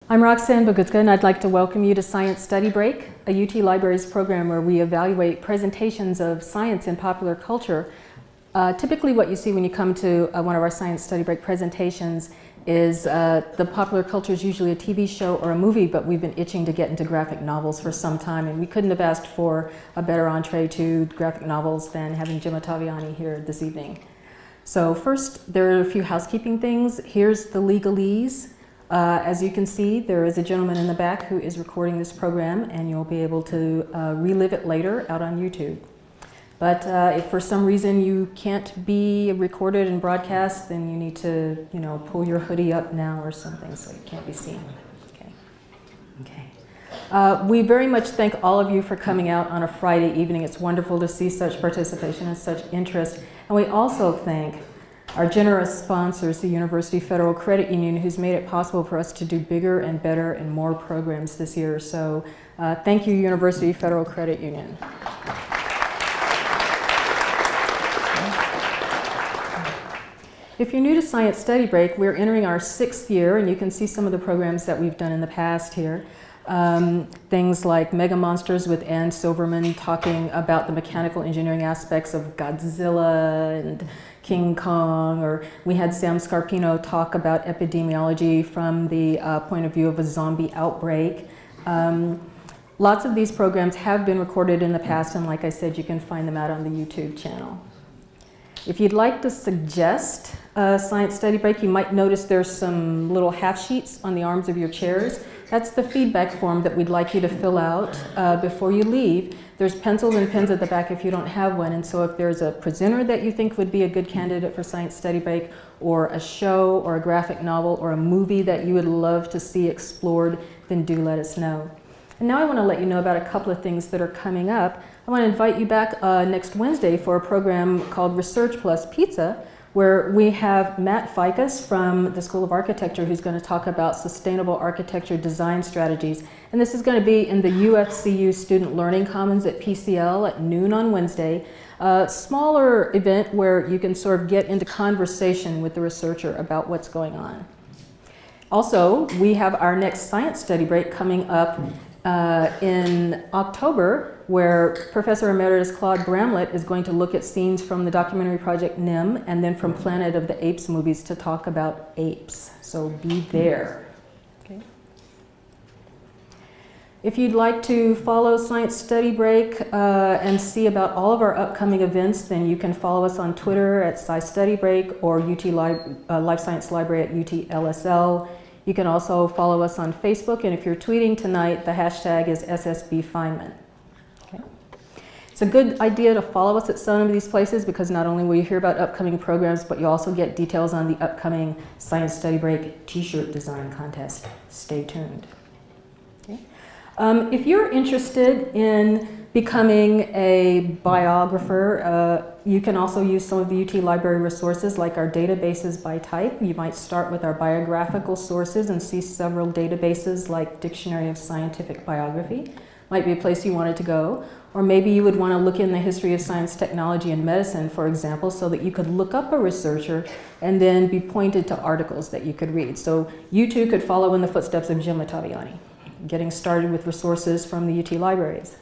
I'm Roxanne Bogutka, and I'd like to welcome you to Science Study Break, a UT Libraries program where we evaluate presentations of science in popular culture. Typically what you see when you come to one of our Science Study Break presentations is the popular culture is usually a TV show or a movie, but we've been itching to get into graphic novels for some time, and we couldn't have asked for a better entree to graphic novels than having Jim Ottaviani here this evening. So first, there are a few housekeeping things. Here's the legalese. As you can see, there is a gentleman in the back who is recording this program, and you'll be able to relive it later out on YouTube. But if for some reason you can't be recorded and broadcast, then you need to, pull your hoodie up now or something so it can't be seen. Okay. We very much thank all of you for coming out on a Friday evening. It's wonderful to see such participation and such interest. And we also thank our generous sponsors, the University Federal Credit Union, who's made it possible for us to do bigger and better and more programs this year. So thank you, University Federal Credit Union. If you're new to Science Study Break, we're entering our 6th year, and you can see some of the programs that we've done in the past here. Things like Mega Monsters with Ann Silverman talking about the mechanical engineering aspects of Godzilla and King Kong, or we had Sam Scarpino talk about epidemiology from the point of view of a zombie outbreak. Lots of these programs have been recorded in the past, and like I said, you can find them out on the YouTube channel. If you'd like to suggest a Science Study Break, you might notice there's some little half sheets on the arms of your chairs. That's the feedback form that we'd like you to fill out before you leave. There's pencils and pens at the back if you don't have one, and so if there's a presenter that you think would be a good candidate for Science Study Break, or a show or a graphic novel or a movie that you would love to see explored, then do let us know. And now I want to let you know about a couple of things that are coming up. I want to invite you back next Wednesday for a program called Research Plus Pizza, where we have Matt Ficus from the School of Architecture who's going to talk about sustainable architecture design strategies. And this is going to be in the UFCU Student Learning Commons at PCL at noon on Wednesday. A smaller event where you can sort of get into conversation with the researcher about what's going on. Also, we have our next Science Study Break coming up in October, where Professor Emeritus Claude Bramlett is going to look at scenes from the documentary project NIM and then from Planet of the Apes movies to talk about apes. So be there. Okay. If you'd like to follow Science Study Break and see about all of our upcoming events, then you can follow us on Twitter at SciStudyBreak or UT Life Science Library at UTLSL. You can also follow us on Facebook, and if you're tweeting tonight, the hashtag is SSB Feynman. Okay. It's a good idea to follow us at some of these places because not only will you hear about upcoming programs, but you also get details on the upcoming Science Study Break t-shirt design contest. Stay tuned. Okay. If you're interested in becoming a biographer, you can also use some of the UT Library resources like our databases by type. You might start with our biographical sources and see several databases like Dictionary of Scientific Biography. Might be a place you wanted to go. Or maybe you would want to look in the history of science, technology, and medicine, for example, so that you could look up a researcher and then be pointed to articles that you could read. So you too could follow in the footsteps of Jim Ottaviani, getting started with resources from the UT Libraries.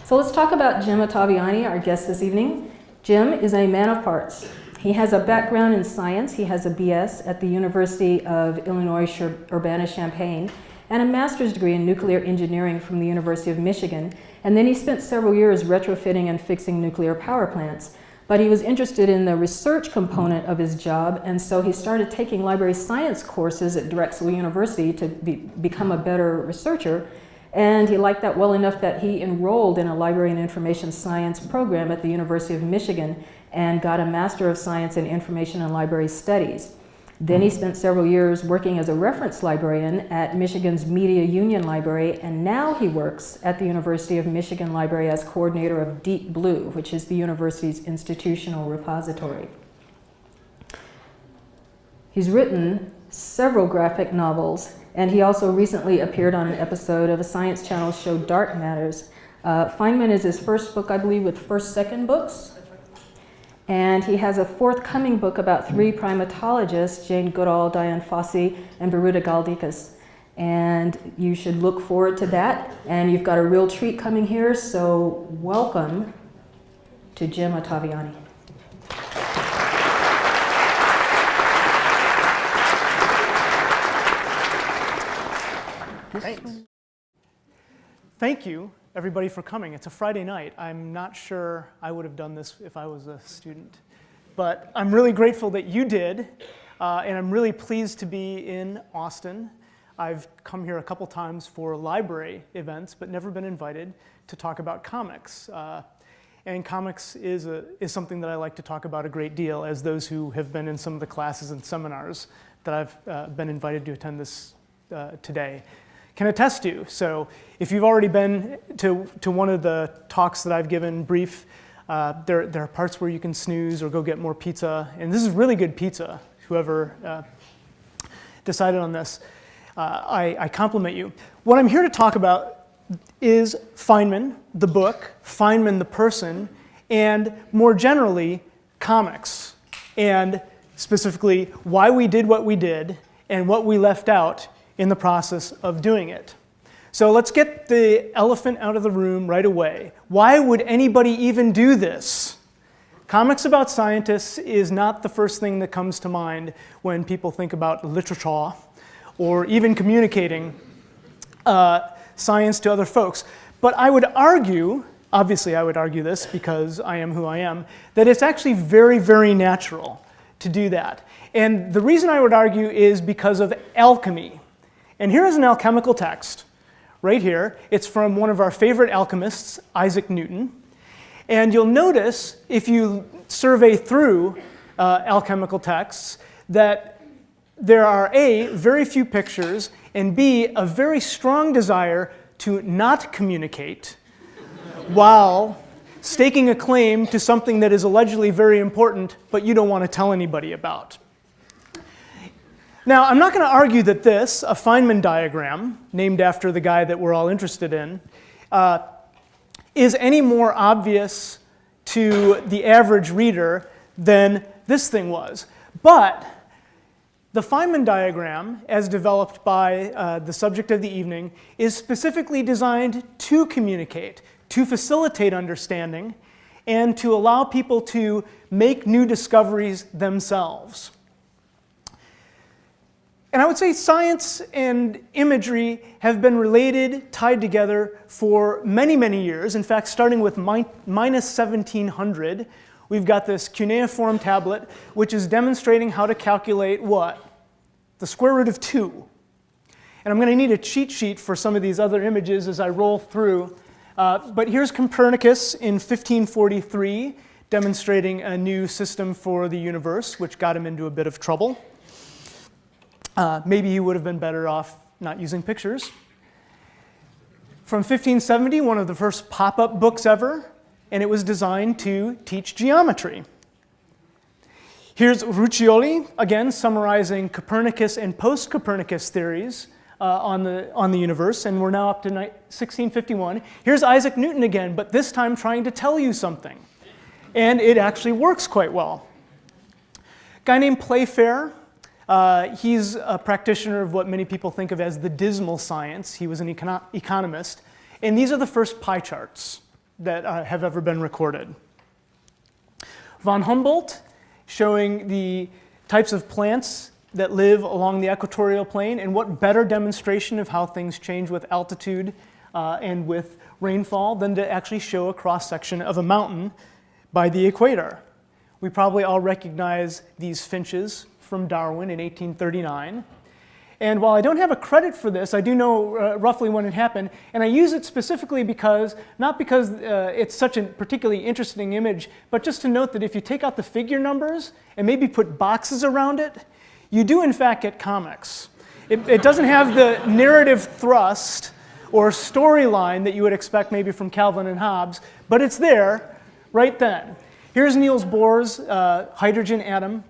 So let's talk about Jim Ottaviani, our guest this evening. Jim is a man of parts. He has a background in science. He has a BS at the University of Illinois Urbana-Champaign and a master's degree in nuclear engineering from the University of Michigan. And then he spent several years retrofitting and fixing nuclear power plants. But he was interested in the research component of his job, and so he started taking library science courses at Drexel University to become a better researcher. And he liked that well enough that he enrolled in a library and information science program at the University of Michigan and got a Master of Science in Information and Library Studies. Then he spent several years working as a reference librarian at Michigan's Media Union Library, and now he works at the University of Michigan Library as coordinator of Deep Blue, which is the university's institutional repository. He's written several graphic novels, and he also recently appeared on an episode of a Science Channel show, Dark Matters. Feynman is his first book, I believe, with first, second books. And he has a forthcoming book about three primatologists, Jane Goodall, Diane Fossey, and Baruta Galdikas. And you should look forward to that. And you've got a real treat coming here, so welcome to Jim Ottaviani. Thanks. Thank you, everybody, for coming. It's a Friday night. I'm not sure I would have done this if I was a student. But I'm really grateful that you did, and I'm really pleased to be in Austin. I've come here a couple times for library events, but never been invited to talk about comics. And comics is something that I like to talk about a great deal, as those who have been in some of the classes and seminars that I've been invited to attend this today can attest to. So if you've already been to one of the talks that I've given brief, there are parts where you can snooze or go get more pizza. And this is really good pizza, whoever decided on this. I compliment you. What I'm here to talk about is Feynman, the book, Feynman, the person, and more generally, comics. And specifically, why we did what we did and what we left out in the process of doing it. So let's get the elephant out of the room right away. Why would anybody even do this? Comics about scientists is not the first thing that comes to mind when people think about literature or even communicating science to other folks. But I would argue, obviously I would argue this because I am who I am, that it's actually very, very natural to do that. And the reason I would argue is because of alchemy. And here is an alchemical text, right here. It's from one of our favorite alchemists, Isaac Newton. And you'll notice, if you survey through alchemical texts, that there are A, very few pictures, and B, a very strong desire to not communicate while staking a claim to something that is allegedly very important, but you don't want to tell anybody about. Now, I'm not going to argue that this, a Feynman diagram, named after the guy that we're all interested in, is any more obvious to the average reader than this thing was. But the Feynman diagram, as developed by the subject of the evening, is specifically designed to communicate, to facilitate understanding, and to allow people to make new discoveries themselves. And I would say science and imagery have been related, tied together for many, many years. In fact, starting with minus 1700, we've got this cuneiform tablet, which is demonstrating how to calculate what? The square root of 2. And I'm going to need a cheat sheet for some of these other images as I roll through. But here's Copernicus in 1543, demonstrating a new system for the universe, which got him into a bit of trouble. Maybe he would have been better off not using pictures. From 1570, one of the first pop-up books ever, and it was designed to teach geometry. Here's Ruccioli, again summarizing Copernicus and post-Copernicus theories on the universe, and we're now up to 1651. Here's Isaac Newton again, but this time trying to tell you something. And it actually works quite well. A guy named Playfair. He's a practitioner of what many people think of as the dismal science. He was an economist. And these are the first pie charts that have ever been recorded. Von Humboldt, showing the types of plants that live along the equatorial plane, and what better demonstration of how things change with altitude and with rainfall than to actually show a cross-section of a mountain by the equator. We probably all recognize these finches from Darwin in 1839. And while I don't have a credit for this, I do know roughly when it happened, and I use it specifically not because it's such a particularly interesting image, but just to note that if you take out the figure numbers and maybe put boxes around it, you do in fact get comics. It doesn't have the narrative thrust or storyline that you would expect maybe from Calvin and Hobbes, but it's there right then. Here's Niels Bohr's hydrogen atom.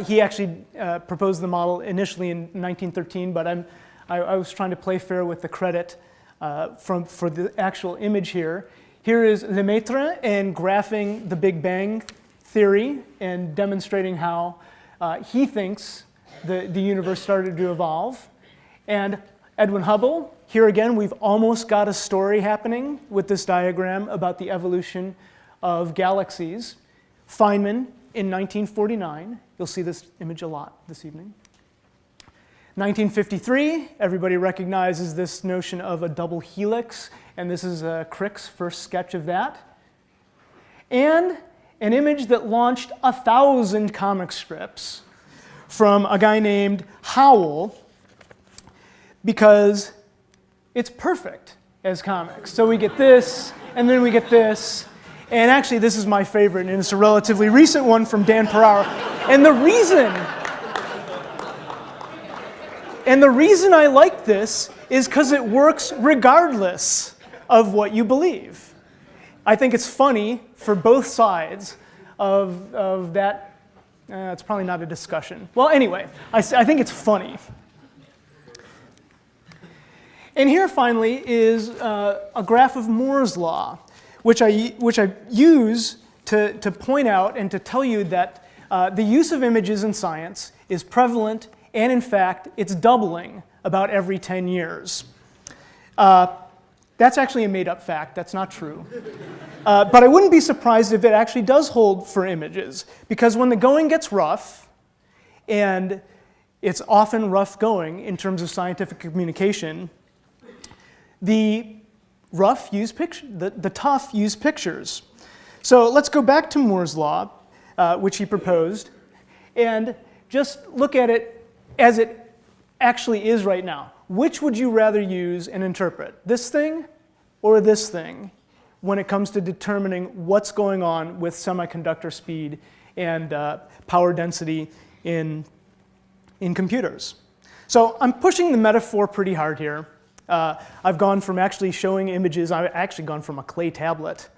He actually proposed the model initially in 1913, but I was trying to play fair with the credit for the actual image here. Here is Lemaitre and graphing the Big Bang theory and demonstrating how he thinks the universe started to evolve. And Edwin Hubble, here again, we've almost got a story happening with this diagram about the evolution of galaxies. Feynman in 1949, you'll see this image a lot this evening. 1953, everybody recognizes this notion of a double helix, and this is Crick's first sketch of that. And an image that launched 1,000 comic strips from a guy named Howell, because it's perfect as comics. So we get this, and then we get this, and actually this is my favorite, and it's a relatively recent one from Dan Perauer. And the reason I like this is because it works regardless of what you believe. I think it's funny for both sides of that. It's probably not a discussion. Well, anyway, I think it's funny. And here, finally, is a graph of Moore's law, which I use to point out and to tell you that the use of images in science is prevalent, and in fact, it's doubling about every 10 years. That's actually a made-up fact. That's not true. But I wouldn't be surprised if it actually does hold for images, because when the going gets rough, and it's often rough going in terms of scientific communication, the tough use pictures. So let's go back to Moore's law, which he proposed, and just look at it as it actually is right now. Which would you rather use and interpret, this thing or this thing, when it comes to determining what's going on with semiconductor speed and power density in computers? So I'm pushing the metaphor pretty hard here. I've gone from actually showing images, I've actually gone from a clay tablet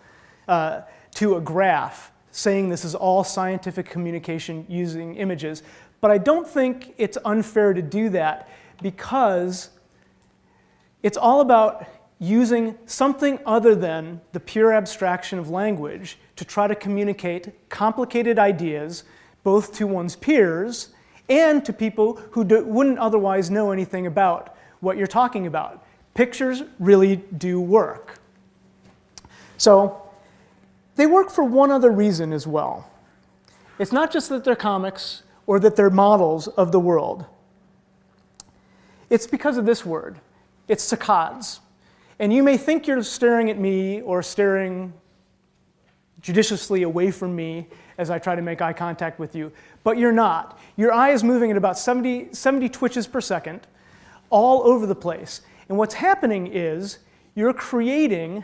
to a graph, saying this is all scientific communication using images. But I don't think it's unfair to do that, because it's all about using something other than the pure abstraction of language to try to communicate complicated ideas both to one's peers and to people who wouldn't otherwise know anything about what you're talking about. Pictures really do work. So they work for one other reason as well. It's not just that they're comics or that they're models of the world. It's because of this word. It's saccades. And you may think you're staring at me or staring judiciously away from me as I try to make eye contact with you, but you're not. Your eye is moving at about 70 twitches per second all over the place. And what's happening is you're creating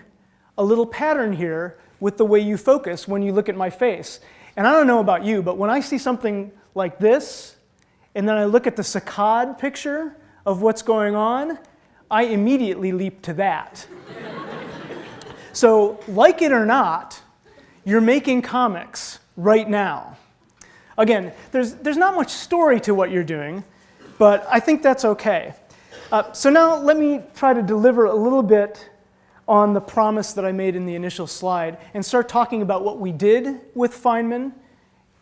a little pattern here with the way you focus when you look at my face. And I don't know about you, but when I see something like this, and then I look at the saccade picture of what's going on, I immediately leap to that. So, like it or not, you're making comics right now. Again, there's not much story to what you're doing, but I think that's okay. So now let me try to deliver a little bit on the promise that I made in the initial slide and start talking about what we did with Feynman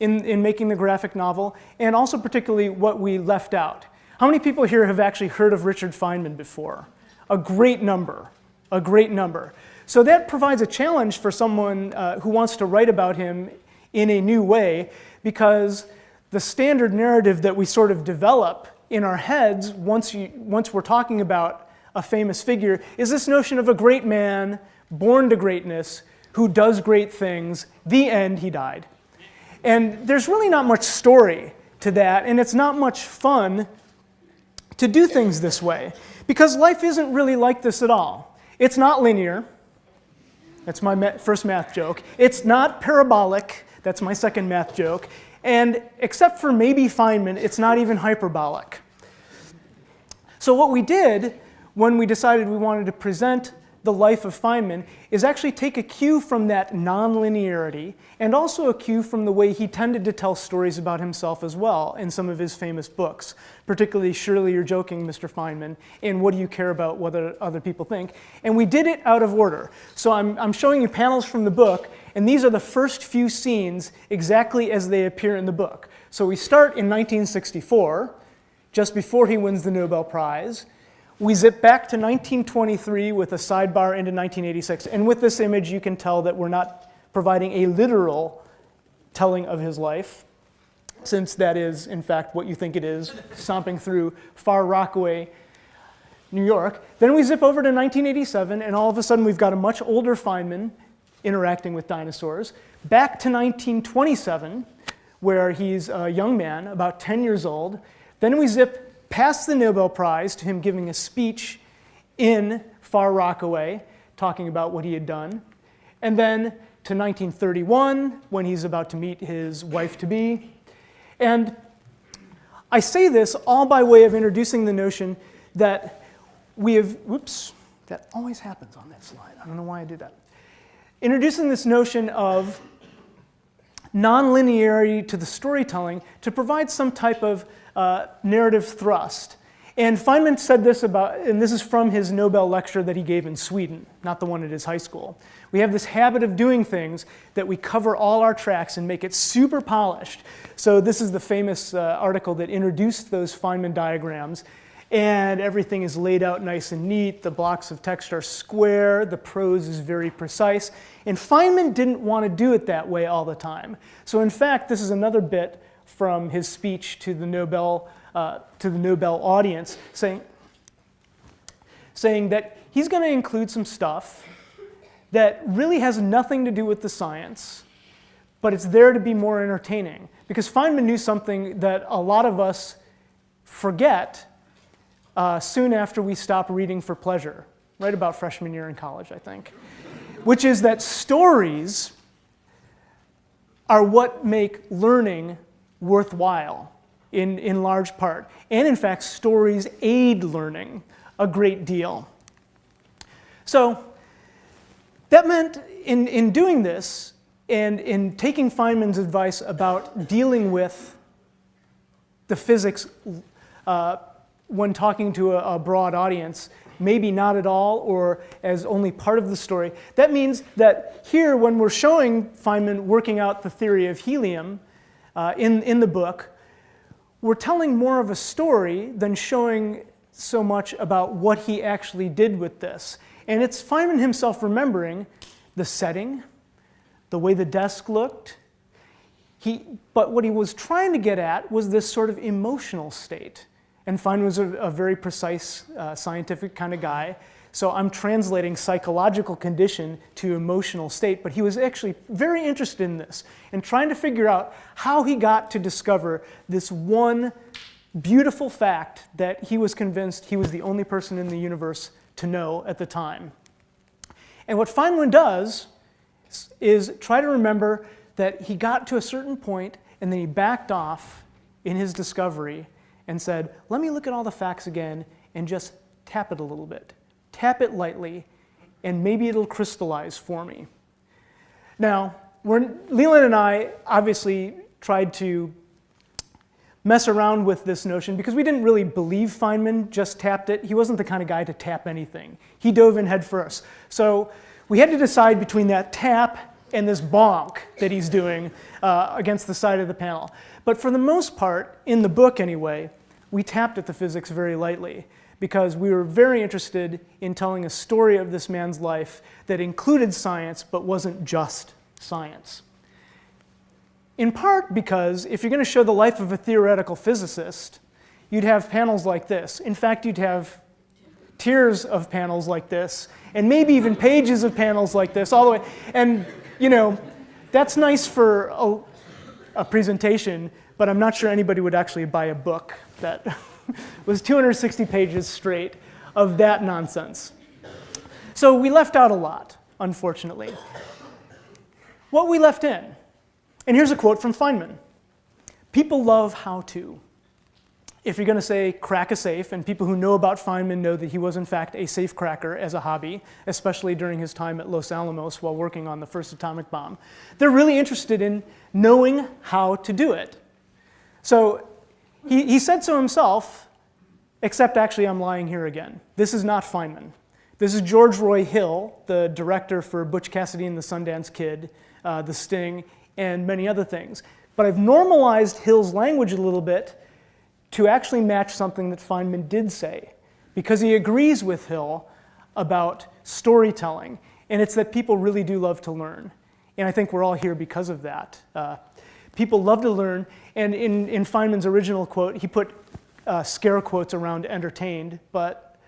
in making the graphic novel, and also particularly what we left out. How many people here have actually heard of Richard Feynman before? A great number, a great number. So that provides a challenge for someone who wants to write about him in a new way, because the standard narrative that we sort of develop in our heads once we're talking about a famous figure is this notion of a great man, born to greatness, who does great things, the end, he died. And there's really not much story to that, and it's not much fun to do things this way, because life isn't really like this at all. It's not linear. That's my first math joke. It's not parabolic. That's my second math joke. And except for maybe Feynman, it's not even hyperbolic. So what we did when we decided we wanted to present the life of Feynman is actually take a cue from that non-linearity, and also a cue from the way he tended to tell stories about himself as well in some of his famous books, particularly Surely You're Joking, Mr. Feynman, and What Do You Care About What Other People Think? And we did it out of order. So I'm showing you panels from the book, and these are the first few scenes exactly as they appear in the book. So we start in 1964. just before he wins the Nobel Prize. We zip back to 1923 with a sidebar into 1986. And with this image, you can tell that we're not providing a literal telling of his life, since that is, in fact, what you think it is, stomping through Far Rockaway, New York. Then we zip over to 1987, and all of a sudden we've got a much older Feynman interacting with dinosaurs. Back to 1927, where he's a young man, about 10 years old. Then we zip past the Nobel Prize to him giving a speech in Far Rockaway, talking about what he had done. And then to 1931, when he's about to meet his wife-to-be. And I say this all by way of introducing the notion that we have, whoops, that always happens on that slide. I don't know why I did that. Introducing this notion of nonlinearity to the storytelling to provide some type of narrative thrust. And Feynman said this about, and this is from his Nobel lecture that he gave in Sweden, not the one at his high school. We have this habit of doing things that we cover all our tracks and make it super polished. So this is the famous article that introduced those Feynman diagrams. And everything is laid out nice and neat. The blocks of text are square. The prose is very precise. And Feynman didn't want to do it that way all the time. So in fact, this is another bit from his speech to the Nobel audience, saying that he's going to include some stuff that really has nothing to do with the science, but it's there to be more entertaining. Because Feynman knew something that a lot of us forget soon after we stop reading for pleasure, right about freshman year in college, I think, which is that stories are what make learning worthwhile in large part. And in fact, stories aid learning a great deal. So that meant in doing this and in taking Feynman's advice about dealing with the physics when talking to a broad audience, maybe not at all or as only part of the story. That means that here, when we're showing Feynman working out the theory of helium in the book, we're telling more of a story than showing so much about what he actually did with this. And it's Feynman himself remembering the setting, the way the desk looked. But what he was trying to get at was this sort of emotional state. And Feynman was a very precise scientific kind of guy. So I'm translating psychological condition to emotional state. But he was actually very interested in this and trying to figure out how he got to discover this one beautiful fact that he was convinced he was the only person in the universe to know at the time. And what Feynman does is try to remember that he got to a certain point and then he backed off in his discovery and said, let me look at all the facts again and just tap it a little bit. Tap it lightly, and maybe it'll crystallize for me. Now, Leland and I obviously tried to mess around with this notion because we didn't really believe Feynman just tapped it. He wasn't the kind of guy to tap anything. He dove in head first. So we had to decide between that tap and this bonk that he's doing against the side of the panel. But for the most part, in the book anyway, we tapped at the physics very lightly because we were very interested in telling a story of this man's life that included science but wasn't just science. In part because if you're going to show the life of a theoretical physicist, you'd have panels like this. In fact, you'd have tiers of panels like this, and maybe even pages of panels like this, all the way. And, you know, that's nice for a presentation, but I'm not sure anybody would actually buy a book that was 260 pages straight of that nonsense. So we left out a lot, unfortunately. What we left in, and here's a quote from Feynman. People love how to. If you're going to say crack a safe, and people who know about Feynman know that he was in fact a safe cracker as a hobby, especially during his time at Los Alamos while working on the first atomic bomb, they're really interested in knowing how to do it. So he said so himself, except actually I'm lying here again. This is not Feynman. This is George Roy Hill, the director for Butch Cassidy and the Sundance Kid, The Sting, and many other things. But I've normalized Hill's language a little bit to actually match something that Feynman did say, because he agrees with Hill about storytelling, and it's that people really do love to learn. And I think we're all here because of that. People love to learn, and in Feynman's original quote, he put scare quotes around entertained, but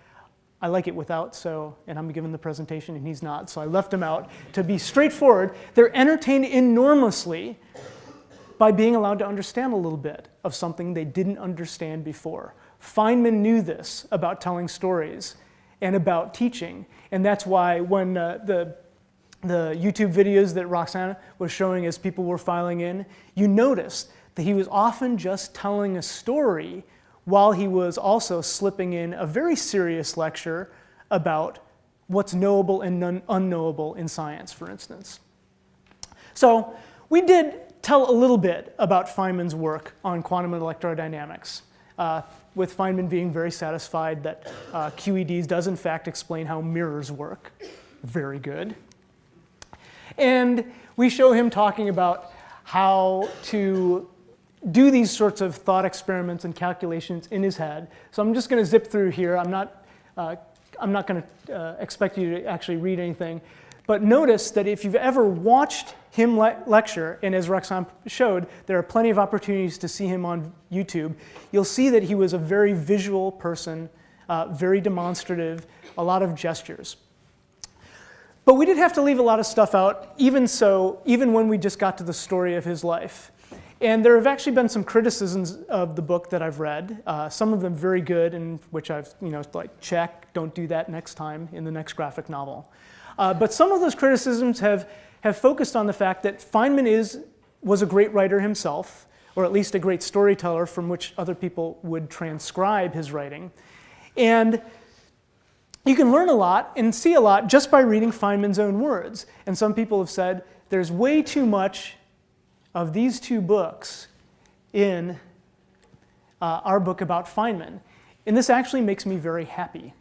I like it without, and I'm giving the presentation and he's not, so I left him out to be straightforward. They're entertained enormously by being allowed to understand a little bit of something they didn't understand before. Feynman knew this about telling stories and about teaching, and that's why when the YouTube videos that Roxana was showing as people were filing in, you noticed that he was often just telling a story while he was also slipping in a very serious lecture about what's knowable and unknowable in science, for instance. So we did tell a little bit about Feynman's work on quantum electrodynamics, with Feynman being very satisfied that QEDs does in fact explain how mirrors work. Very good. And we show him talking about how to do these sorts of thought experiments and calculations in his head. So I'm just going to zip through here. I'm not going to expect you to actually read anything. But notice that if you've ever watched him lecture, and as Roxanne showed, there are plenty of opportunities to see him on YouTube, you'll see that he was a very visual person, very demonstrative, a lot of gestures. But we did have to leave a lot of stuff out, even when we just got to the story of his life. And there have actually been some criticisms of the book that I've read, some of them very good, and which I've, like, check, don't do that next time in the next graphic novel. But some of those criticisms have focused on the fact that Feynman was a great writer himself, or at least a great storyteller from which other people would transcribe his writing. And you can learn a lot and see a lot just by reading Feynman's own words. And some people have said there's way too much of these two books in our book about Feynman. And this actually makes me very happy,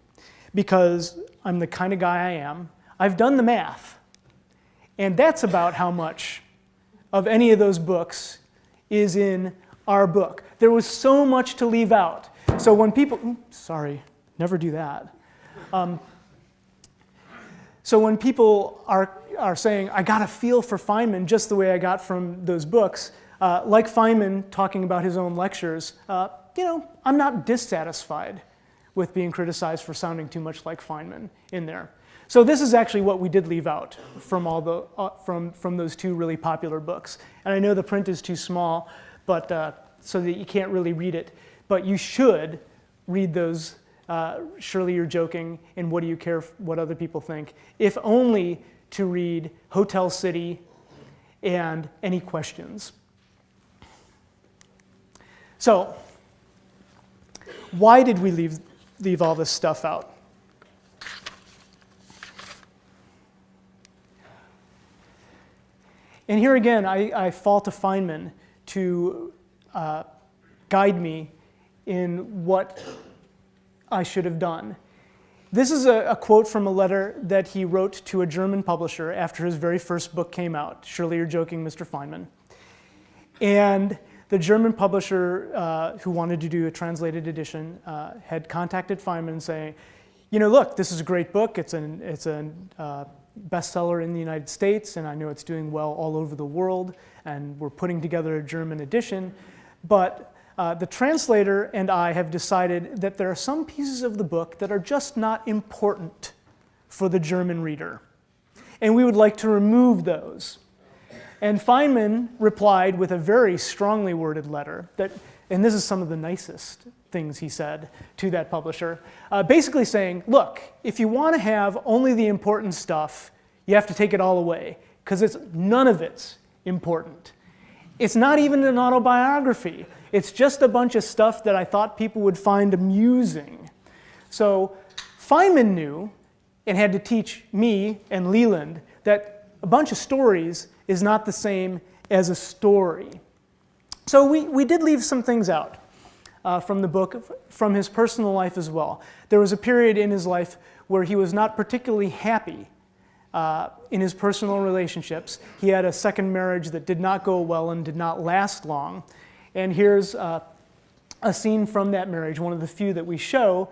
because I'm the kind of guy I am. I've done the math, and that's about how much of any of those books is in our book. There was so much to leave out. So when people, sorry, never do that. So when people are saying, I got a feel for Feynman just the way I got from those books, like Feynman talking about his own lectures, I'm not dissatisfied with being criticized for sounding too much like Feynman in there. So this is actually what we did leave out from all the from those two really popular books. And I know the print is too small, but so that you can't really read it. But you should read those. Surely You're Joking, and What Do You Care What Other People Think, if only to read Hotel City and Any Questions. So, why did we leave all this stuff out? And here again, I fall to Feynman to guide me in what I should have done. This is a quote from a letter that he wrote to a German publisher after his very first book came out, Surely You're Joking, Mr. Feynman. And the German publisher who wanted to do a translated edition had contacted Feynman saying, look, this is a great book. It's a bestseller in the United States, and I know it's doing well all over the world, and we're putting together a German edition. But the translator and I have decided that there are some pieces of the book that are just not important for the German reader, and we would like to remove those. And Feynman replied with a very strongly worded letter, and this is some of the nicest things he said to that publisher, basically saying, look, if you want to have only the important stuff, you have to take it all away, because none of it's important. It's not even an autobiography. It's just a bunch of stuff that I thought people would find amusing. So Feynman knew, and had to teach me and Leland, that a bunch of stories is not the same as a story. So we did leave some things out from the book, from his personal life as well. There was a period in his life where he was not particularly happy in his personal relationships. He had a second marriage that did not go well and did not last long. And here's a scene from that marriage, one of the few that we show,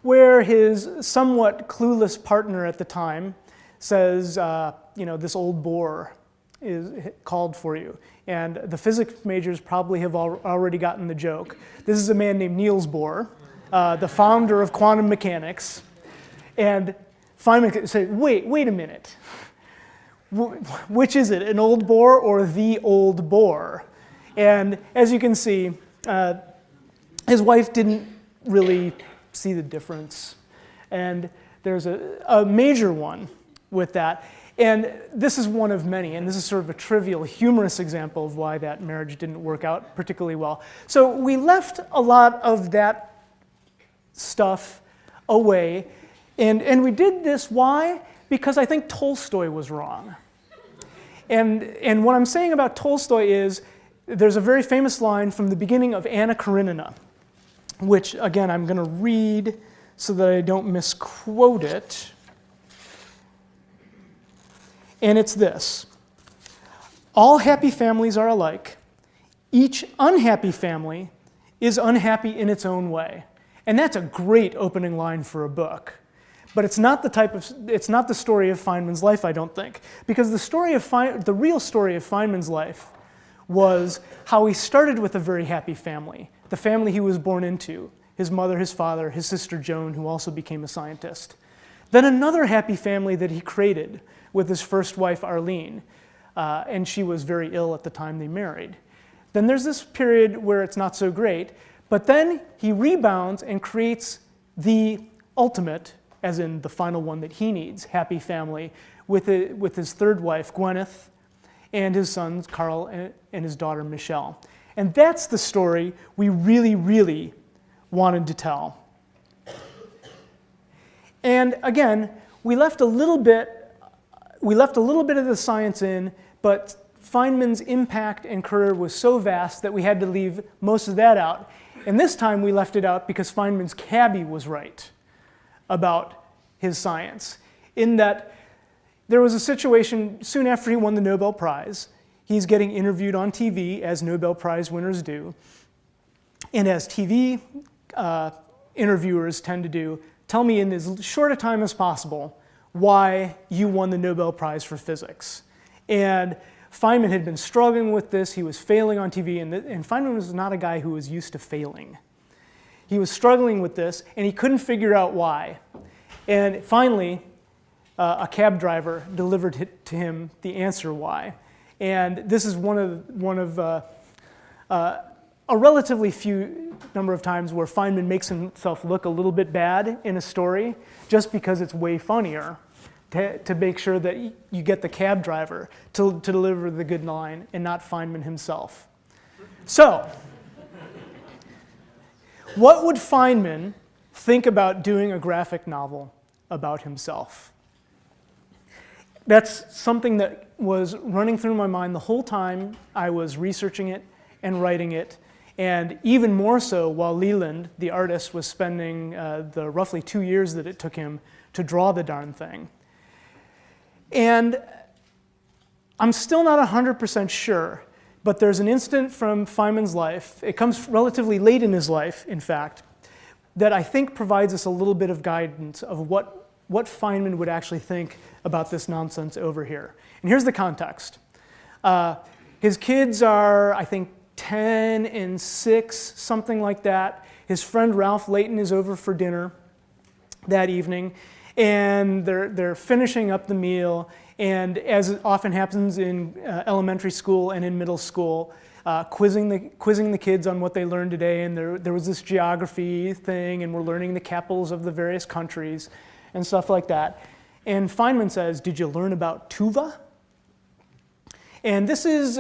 where his somewhat clueless partner at the time says, this old bore is called for you. And the physics majors probably have already gotten the joke. This is a man named Niels Bohr, the founder of quantum mechanics. And Feynman said, wait a minute. Which is it, an old bore or the old bore? And as you can see, his wife didn't really see the difference. And there's a major one with that. And this is one of many, and this is sort of a trivial, humorous example of why that marriage didn't work out particularly well. So we left a lot of that stuff away, and we did this, why? Because I think Tolstoy was wrong. And what I'm saying about Tolstoy is, there's a very famous line from the beginning of Anna Karenina, which, again, I'm going to read so that I don't misquote it. And it's this: all happy families are alike. Each unhappy family is unhappy in its own way. And that's a great opening line for a book. But it's not the story of Feynman's life, I don't think. Because the real story of Feynman's life was how he started with a very happy family, the family he was born into, his mother, his father, his sister Joan, who also became a scientist. Then another happy family that he created with his first wife, Arlene, and she was very ill at the time they married. Then there's this period where it's not so great, but then he rebounds and creates the ultimate, as in the final one that he needs, happy family, with his third wife, Gwyneth, and his sons, Carl and his daughter, Michelle. And that's the story we really, really wanted to tell. And again, we left a little bit of the science in, but Feynman's impact and career was so vast that we had to leave most of that out. And this time we left it out because Feynman's cabbie was right about his science, in that there was a situation soon after he won the Nobel Prize. He's getting interviewed on TV, as Nobel Prize winners do. And as TV interviewers tend to do, tell me in as short a time as possible why you won the Nobel Prize for physics. And Feynman had been struggling with this. He was failing on TV, and Feynman was not a guy who was used to failing. He was struggling with this, and he couldn't figure out why. And finally, a cab driver delivered to him the answer why. And this is one of a relatively few number of times where Feynman makes himself look a little bit bad in a story, just because it's way funnier to make sure that you get the cab driver to deliver the good line and not Feynman himself. So, what would Feynman think about doing a graphic novel about himself? That's something that was running through my mind the whole time I was researching it and writing it, and even more so while Leland, the artist, was spending the roughly 2 years that it took him to draw the darn thing. And I'm still not 100% sure, but there's an incident from Feynman's life, it comes relatively late in his life, in fact, that I think provides us a little bit of guidance of what Feynman would actually think about this nonsense over here. And here's the context. His kids are, I think, 10 and 6, something like that. His friend Ralph Layton is over for dinner that evening, and they're finishing up the meal, and as it often happens in elementary school and in middle school, quizzing the kids on what they learned today, and there was this geography thing, and we're learning the capitals of the various countries and stuff like that. And Feynman says, "Did you learn about Tuva?" And this is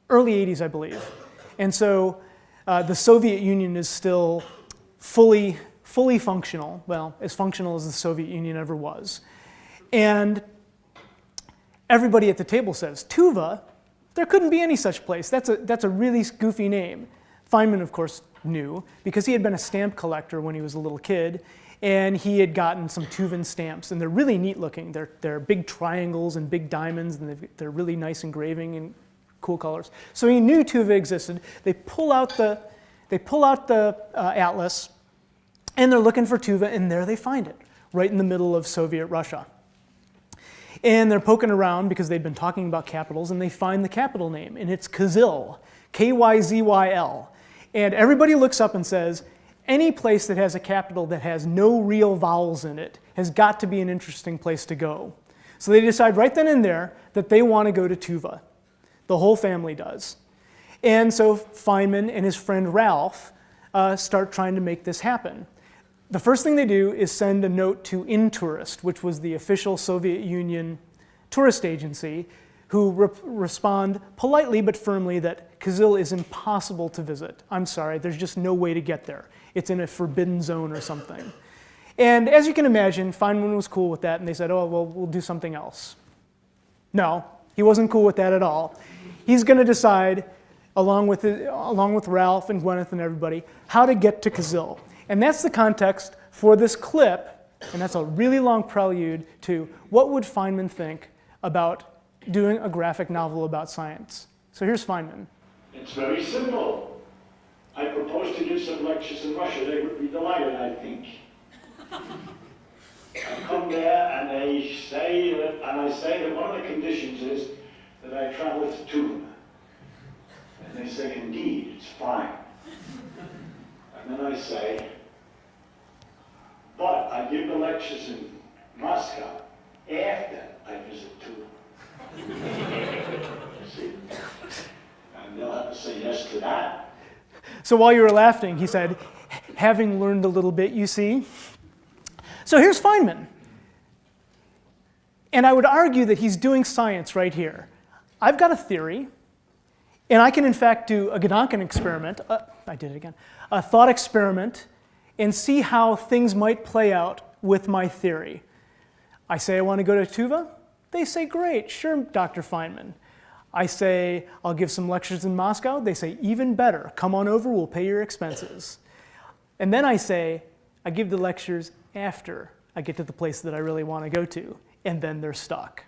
early 80s, I believe. And so the Soviet Union is still fully functional, well, as functional as the Soviet Union ever was. And everybody at the table says, "Tuva? There couldn't be any such place. That's a really goofy name." Feynman, of course, knew, because he had been a stamp collector when he was a little kid, and he had gotten some Tuvan stamps, and they're really neat looking. They're big triangles and big diamonds, and they're really nice engraving and cool colors. So he knew Tuva existed. They pull out the They pull out the atlas, and they're looking for Tuva, and there they find it, right in the middle of Soviet Russia. And they're poking around because they'd been talking about capitals, and they find the capital name, and it's Kyzyl, K-Y-Z-Y-L. And everybody looks up and says, any place that has a capital that has no real vowels in it has got to be an interesting place to go. So they decide right then and there that they want to go to Tuva. The whole family does. And so Feynman and his friend Ralph start trying to make this happen. The first thing they do is send a note to Intourist, which was the official Soviet Union tourist agency, who respond politely but firmly that Kyzyl is impossible to visit. I'm sorry, there's just no way to get there. It's in a forbidden zone or something. And as you can imagine, Feynman was cool with that, and they said, oh, well, we'll do something else. No, he wasn't cool with that at all. He's going to decide, along with Ralph and Gwyneth and everybody, how to get to Kyzyl. And that's the context for this clip, and that's a really long prelude to what would Feynman think about doing a graphic novel about science. So here's Feynman. It's very simple. I propose to give some lectures in Russia. They would be delighted, I think. I come there and I say that one of the conditions is that I travel to Tuva. And they say, indeed, it's fine. And then I say, but I give the lectures in Moscow after I visit Tuva. See? And they'll have to say yes to that. So while you were laughing, he said, having learned a little bit, you see. So here's Feynman. And I would argue that he's doing science right here. I've got a theory, and I can in fact do a Gedanken experiment, I did it again, a thought experiment, and see how things might play out with my theory. I say I want to go to Tuva. They say, great, sure, Dr. Feynman. I say, I'll give some lectures in Moscow. They say, even better, come on over, we'll pay your expenses. And then I say, I give the lectures after I get to the place that I really want to go to, and then they're stuck.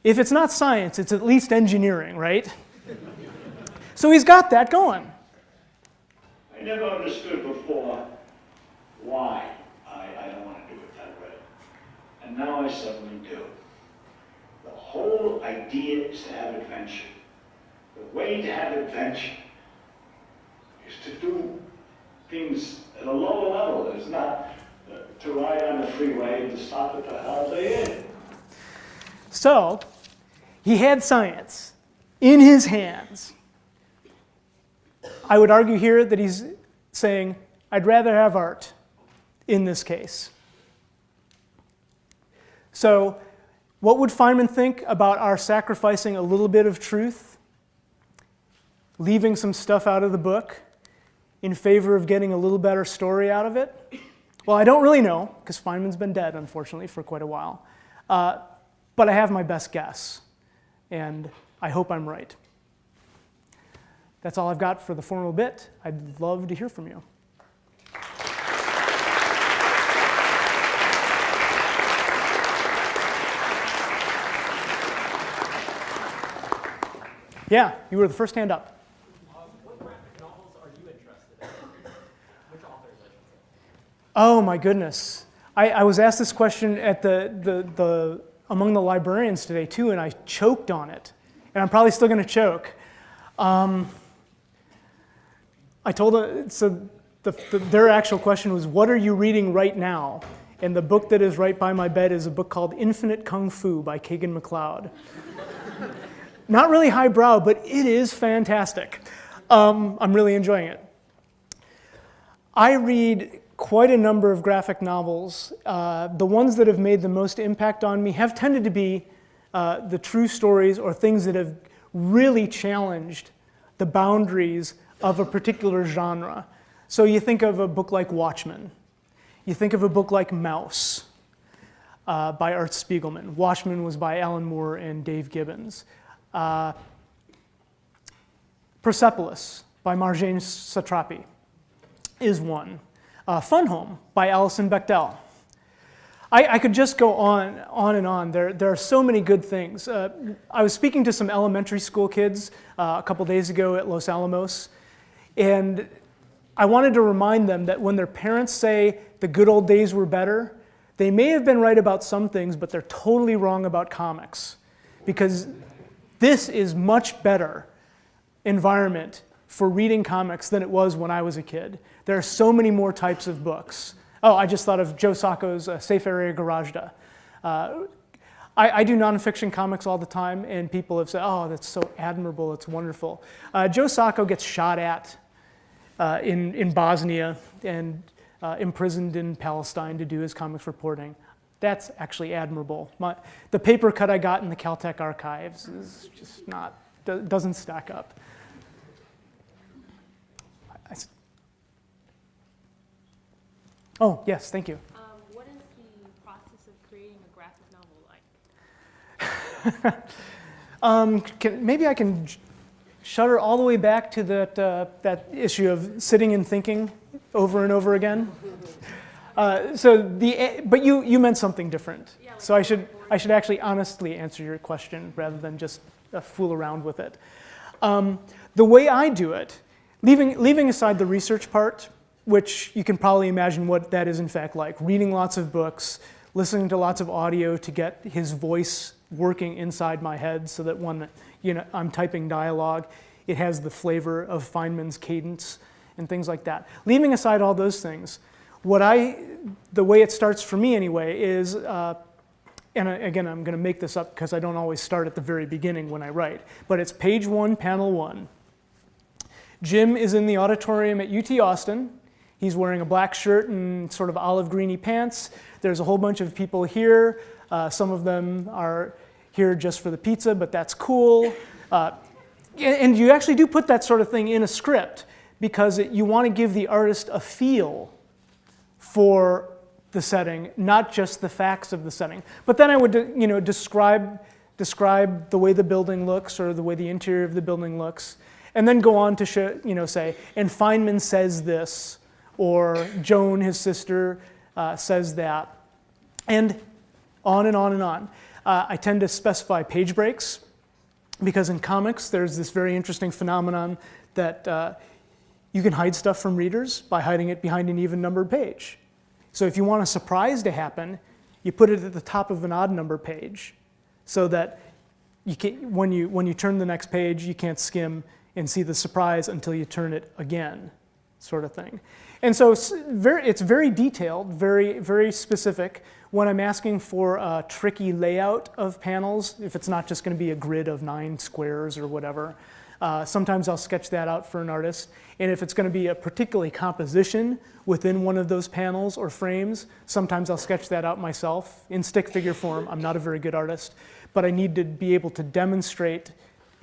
If it's not science, it's at least engineering, right? So he's got that going. I never understood before why I don't want to do it that way. And now I suddenly do. The whole idea is to have adventure. The way to have adventure is to do things at a lower level. It's not to ride on the freeway and to stop at the Holiday Inn. So he had science in his hands. I would argue here that he's saying, I'd rather have art in this case. So what would Feynman think about our sacrificing a little bit of truth, leaving some stuff out of the book in favor of getting a little better story out of it? Well, I don't really know, because Feynman's been dead, unfortunately, for quite a while. But I have my best guess, and I hope I'm right. That's all I've got for the formal bit. I'd love to hear from you. Yeah, you were the first hand up. What graphic novels are you interested in? Which authors, I should say? Oh my goodness. I was asked this question at among the librarians today too, and I choked on it. And I'm probably still going to choke. I told them, so their actual question was, what are you reading right now? And the book that is right by my bed is a book called Infinite Kung Fu by Kagan MacLeod. Not really highbrow, but it is fantastic. I'm really enjoying it. I read quite a number of graphic novels. The ones that have made the most impact on me have tended to be the true stories or things that have really challenged the boundaries of a particular genre. So you think of a book like Watchmen. You think of a book like Mouse by Art Spiegelman. Watchmen was by Alan Moore and Dave Gibbons. Persepolis by Marjane Satrapi is one. Fun Home by Alison Bechdel. I could just go on and on. There are so many good things. I was speaking to some elementary school kids a couple days ago at Los Alamos, And I wanted to remind them that when their parents say the good old days were better, they may have been right about some things, but they're totally wrong about comics. Because this is much better environment for reading comics than it was when I was a kid. There are so many more types of books. Oh, I just thought of Joe Sacco's Safe Area Garagda. I do nonfiction comics all the time, and people have said, oh, that's so admirable, it's wonderful. Joe Sacco gets shot at in Bosnia and imprisoned in Palestine to do his comics reporting. That's actually admirable. The paper cut I got in the Caltech archives is just not, doesn't stack up. Oh, yes, thank you. What is the process of creating a graphic novel like? Maybe I can shudder all the way back to that issue of sitting and thinking over and over again. But you meant something different. Yeah, like so I should actually honestly answer your question rather than just fool around with it. The way I do it, leaving aside the research part, which you can probably imagine what that is in fact like, reading lots of books, listening to lots of audio to get his voice working inside my head so that when I'm typing dialogue, it has the flavor of Feynman's cadence and things like that. Leaving aside all those things, the way it starts for me anyway is, and again, I'm going to make this up because I don't always start at the very beginning when I write, but it's page 1, panel 1. Jim is in the auditorium at UT Austin. He's wearing a black shirt and sort of olive greeny pants. There's a whole bunch of people here. Some of them are here just for the pizza, but that's cool. And you actually do put that sort of thing in a script because you want to give the artist a feel for the setting, not just the facts of the setting. But then I would, describe the way the building looks or the way the interior of the building looks, and then go on to show, say, and Feynman says this, or Joan, his sister, says that, and on and on and on. I tend to specify page breaks because in comics there's this very interesting phenomenon that you can hide stuff from readers by hiding it behind an even numbered page. So if you want a surprise to happen, you put it at the top of an odd number page so that when you turn the next page, you can't skim and see the surprise until you turn it again, sort of thing. And so it's very detailed, very, very specific. When I'm asking for a tricky layout of panels, if it's not just going to be a grid of 9 squares or whatever, sometimes I'll sketch that out for an artist. And if it's going to be a particular composition within one of those panels or frames, sometimes I'll sketch that out myself in stick figure form. I'm not a very good artist, but I need to be able to demonstrate,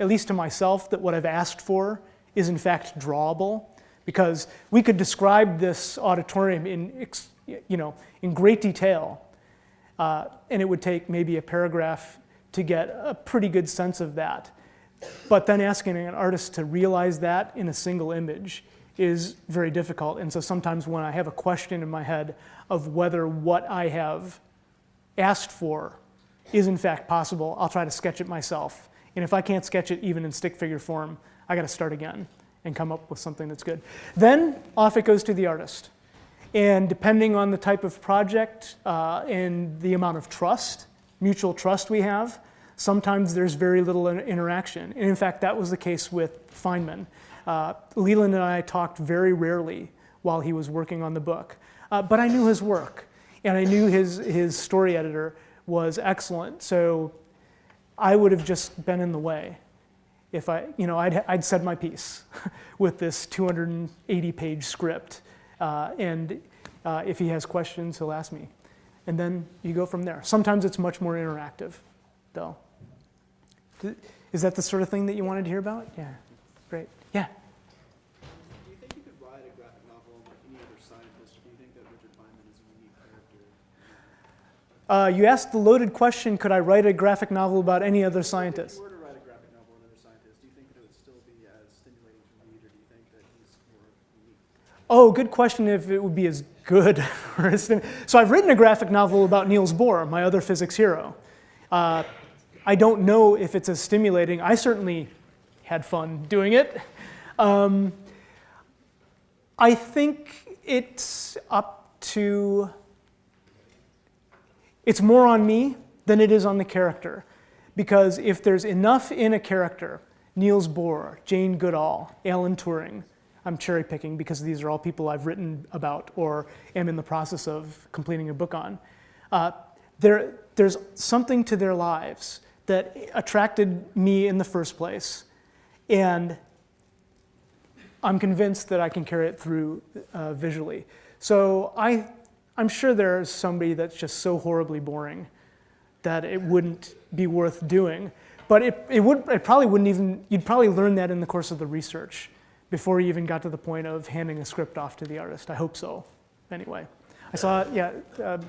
at least to myself, that what I've asked for is in fact drawable. Because we could describe this auditorium in great detail, and it would take maybe a paragraph to get a pretty good sense of that. But then asking an artist to realize that in a single image is very difficult. And so sometimes when I have a question in my head of whether what I have asked for is in fact possible, I'll try to sketch it myself. And if I can't sketch it even in stick figure form, I got to start again and come up with something that's good. Then off it goes to the artist. And depending on the type of project and the amount of trust, mutual trust we have, sometimes there's very little interaction. And in fact, that was the case with Feynman. Leland and I talked very rarely while he was working on the book. But I knew his work, and I knew his story editor was excellent. So I would have just been in the way if I'd said my piece with this 280-page script. And if he has questions, he'll ask me. And then you go from there. Sometimes it's much more interactive, though. Is that the sort of thing that you wanted to hear about? Yeah, great. Yeah? Do you think you could write a graphic novel like any other scientist, or do you think that Richard Feynman is a unique character? You asked the loaded question, could I write a graphic novel about any other scientist? If you were to write a graphic novel about another scientist, do you think that it would still be as stimulating to read, or do you think that he's more unique? Oh, good question if it would be as good. So I've written a graphic novel about Niels Bohr, my other physics hero. I don't know if it's as stimulating. I certainly had fun doing it. I think it's more on me than it is on the character. Because if there's enough in a character, Niels Bohr, Jane Goodall, Alan Turing, I'm cherry picking because these are all people I've written about or am in the process of completing a book on. There's something to their lives that attracted me in the first place. And I'm convinced that I can carry it through visually. So I'm sure there's somebody that's just so horribly boring that it wouldn't be worth doing. But it probably wouldn't even, you'd probably learn that in the course of the research before you even got to the point of handing a script off to the artist. I hope so, anyway. I saw, yeah. You commented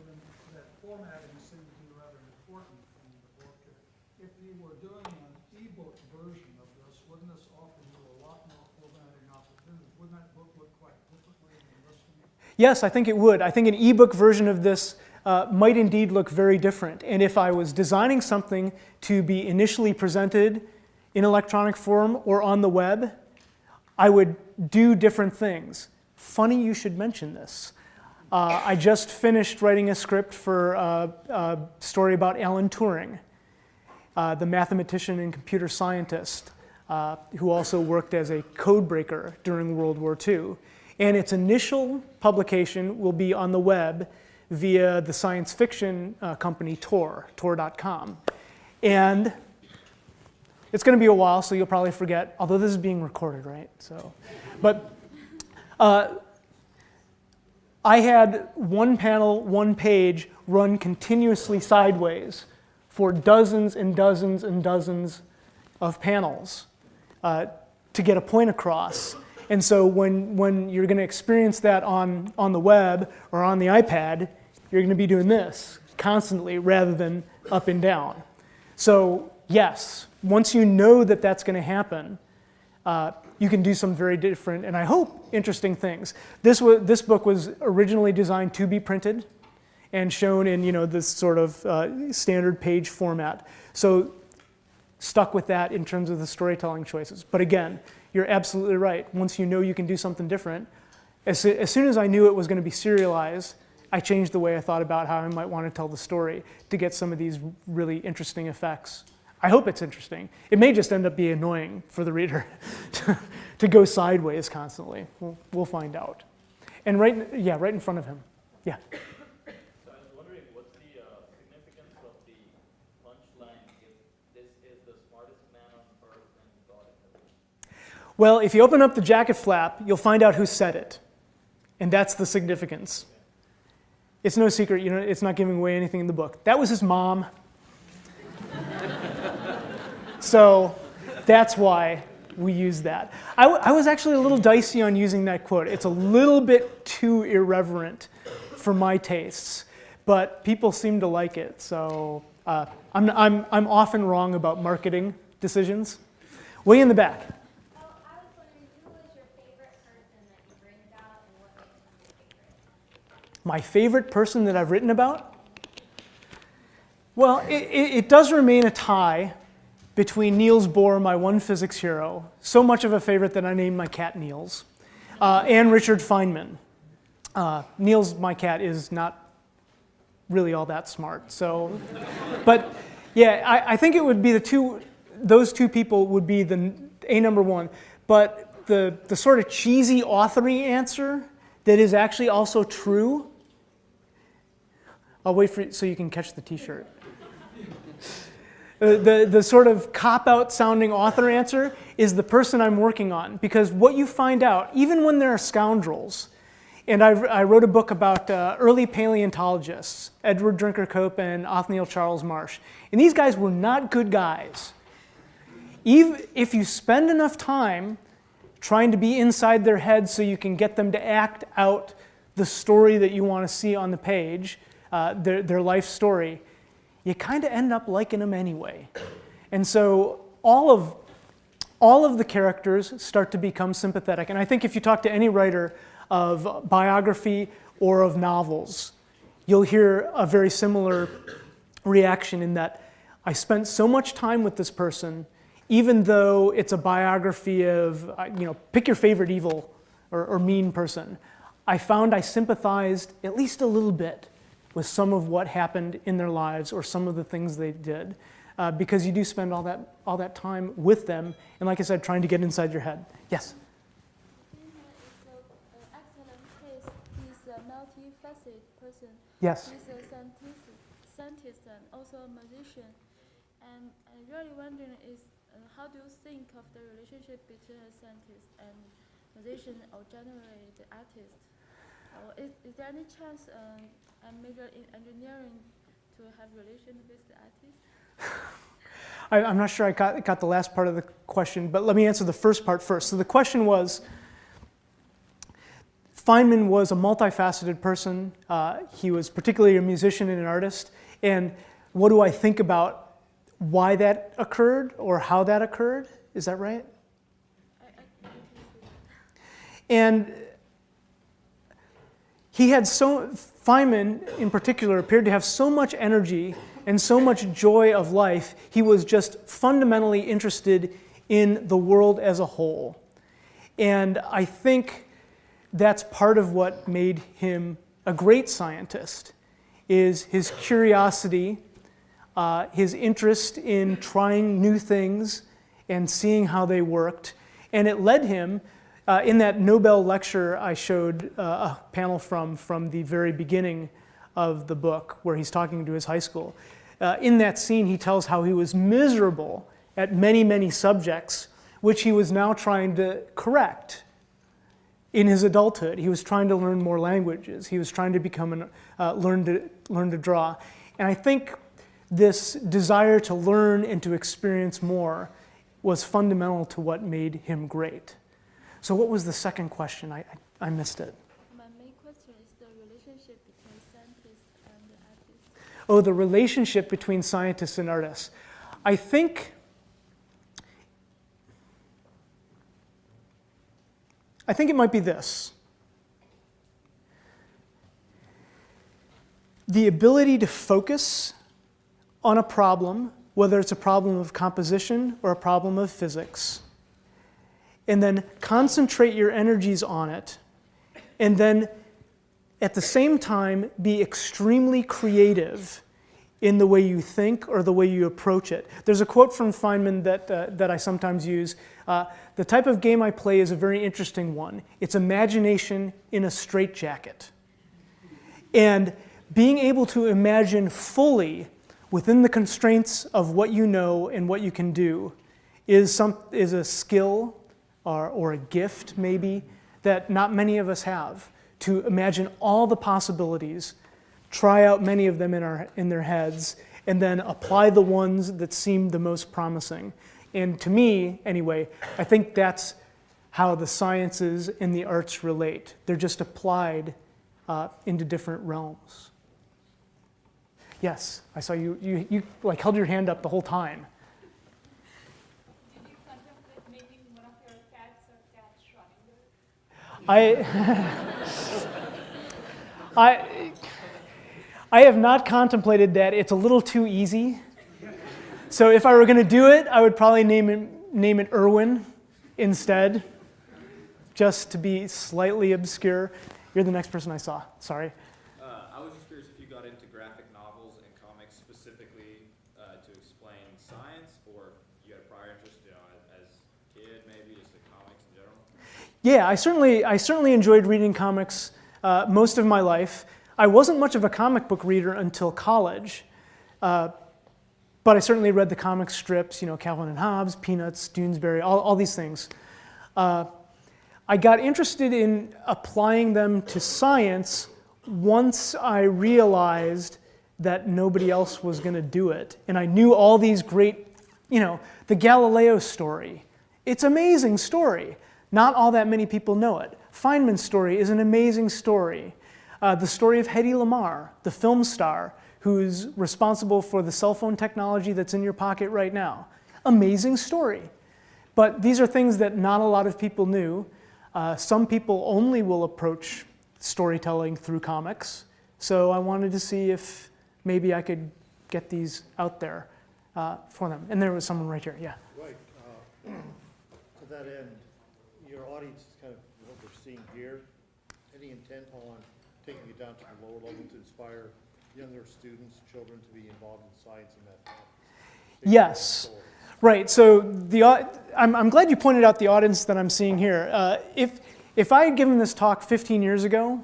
on that formatting seemed to be rather important in the book. If you were doing an ebook version of this, wouldn't this offer you a lot more formatting opportunities? Wouldn't that book look quite differently than this one? Yes, I think it would. I think an ebook version of this might indeed look very different. And if I was designing something to be initially presented in electronic form or on the web, I would do different things. Funny you should mention this. I just finished writing a script for a story about Alan Turing, the mathematician and computer scientist who also worked as a code breaker during World War II. And its initial publication will be on the web via the science fiction company Tor.com. And it's going to be a while, so you'll probably forget, although this is being recorded, right? So, but I had one panel, one page run continuously sideways for dozens and dozens and dozens of panels to get a point across. And so when you're going to experience that on the web or on the iPad, you're going to be doing this constantly rather than up and down. So yes, once you know that that's going to happen, you can do some very different and I hope interesting things. This book was originally designed to be printed and shown in this sort of standard page format. So stuck with that in terms of the storytelling choices. But again, you're absolutely right. Once you know you can do something different, as soon as I knew it was going to be serialized, I changed the way I thought about how I might want to tell the story to get some of these really interesting effects. I hope it's interesting. It may just end up being annoying for the reader to go sideways constantly. We'll find out. And right in front of him. Yeah. So I was wondering, what's the significance of the punchline if this is the smartest man on earth and God in heaven? Well, if you open up the jacket flap, you'll find out who said it. And that's the significance. It's no secret, it's not giving away anything in the book. That was his mom. So that's why we use that. I was actually a little dicey on using that quote. It's a little bit too irreverent for my tastes, but people seem to like it. So I'm often wrong about marketing decisions. Way in the back. Oh, I was wondering, who was your favorite person that you've written about and what makes them your favorite? My favorite person that I've written about? Well, it does remain a tie between Niels Bohr, my one physics hero, so much of a favorite that I named my cat Niels, and Richard Feynman. Niels, my cat, is not really all that smart. So, but yeah, I think it would be those two people would be the number one. But the sort of cheesy authoring answer that is actually also true, I'll wait for so you can catch the t-shirt. The sort of cop-out sounding author answer is the person I'm working on. Because what you find out, even when there are scoundrels, and I wrote a book about early paleontologists, Edward Drinker Cope and Othniel Charles Marsh. And these guys were not good guys. Even if you spend enough time trying to be inside their heads so you can get them to act out the story that you want to see on the page, their life story, you kind of end up liking them anyway. And so all of the characters start to become sympathetic. And I think if you talk to any writer of biography or of novels, you'll hear a very similar reaction in that I spent so much time with this person, even though it's a biography of, pick your favorite evil or mean person, I found I sympathized at least a little bit with some of what happened in their lives or some of the things they did, because you do spend all that time with them, and like I said, trying to get inside your head. Yes? Feynman is an excellent case. He's a multifaceted person. Yes. He's a scientist and also a musician. And I'm really wondering is how do you think of the relationship between a scientist and musician, or generally the artist? Or is there any chance I major in engineering to have relation with the artist? I'm not sure I got the last part of the question, but let me answer the first part first. So the question was, Feynman was a multifaceted person. He was particularly a musician and an artist. And what do I think about why that occurred or how that occurred? Is that right? And Feynman in particular appeared to have so much energy and so much joy of life. He was just fundamentally interested in the world as a whole. And I think that's part of what made him a great scientist, is his curiosity, his interest in trying new things and seeing how they worked. And it led him, in that Nobel lecture I showed a panel from the very beginning of the book, where he's talking to his high school. In that scene, he tells how he was miserable at many, many subjects, which he was now trying to correct in his adulthood. He was trying to learn more languages. He was trying to learn to draw. And I think this desire to learn and to experience more was fundamental to what made him great. So what was the second question? I missed it. My main question is the relationship between scientists and the artists. Oh, the relationship between scientists and artists. I think it might be this. The ability to focus on a problem, whether it's a problem of composition or a problem of physics, and then concentrate your energies on it, and then at the same time be extremely creative in the way you think or the way you approach it. There's a quote from Feynman that I sometimes use. The type of game I play is a very interesting one. It's imagination in a straitjacket. And being able to imagine fully within the constraints of what you know and what you can do is a skill or a gift, maybe, that not many of us have, to imagine all the possibilities, try out many of them in their heads, and then apply the ones that seem the most promising. And to me, anyway, I think that's how the sciences and the arts relate. They're just applied into different realms. Yes, I saw you like held your hand up the whole time. Did you contemplate making one of your cats or cat Schrodinger? I have not contemplated that. It's a little too easy. So if I were going to do it, I would probably name it Irwin instead, just to be slightly obscure. You're the next person I saw. Sorry. I was just curious if you got into graphic novels and comics specifically to explain science, or you had a prior interest, as a kid, maybe just in comics in general. Yeah, I certainly enjoyed reading comics most of my life. I wasn't much of a comic book reader until college, but I certainly read the comic strips, Calvin and Hobbes, Peanuts, Doonesbury, all these things. I got interested in applying them to science once I realized that nobody else was going to do it. And I knew all these great, the Galileo story. It's an amazing story. Not all that many people know it. Feynman's story is an amazing story. The story of Hedy Lamarr, the film star, who's responsible for the cell phone technology that's in your pocket right now. Amazing story. But these are things that not a lot of people knew. Some people only will approach storytelling through comics. So I wanted to see if maybe I could get these out there for them. And there was someone right here, yeah. Right. To that end, your audience is kind of what we're seeing here. Any intent on taking it down to the lower level to inspire younger students, children to be involved in science and mathematics? Yes. Right. So I'm glad you pointed out the audience that I'm seeing here. If I had given this talk 15 years ago,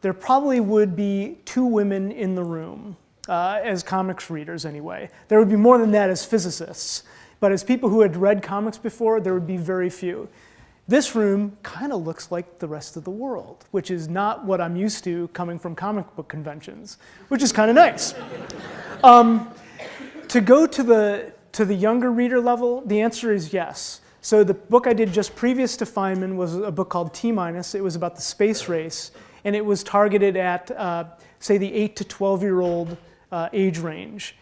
there probably would be 2 women in the room, as comics readers anyway. There would be more than that as physicists. But as people who had read comics before, there would be very few. This room kind of looks like the rest of the world, which is not what I'm used to coming from comic book conventions, which is kind of nice. To go to the younger reader level, the answer is yes. So the book I did just previous to Feynman was a book called T-. It was about the space race, and it was targeted at, say, the 8 to 12-year-old age range.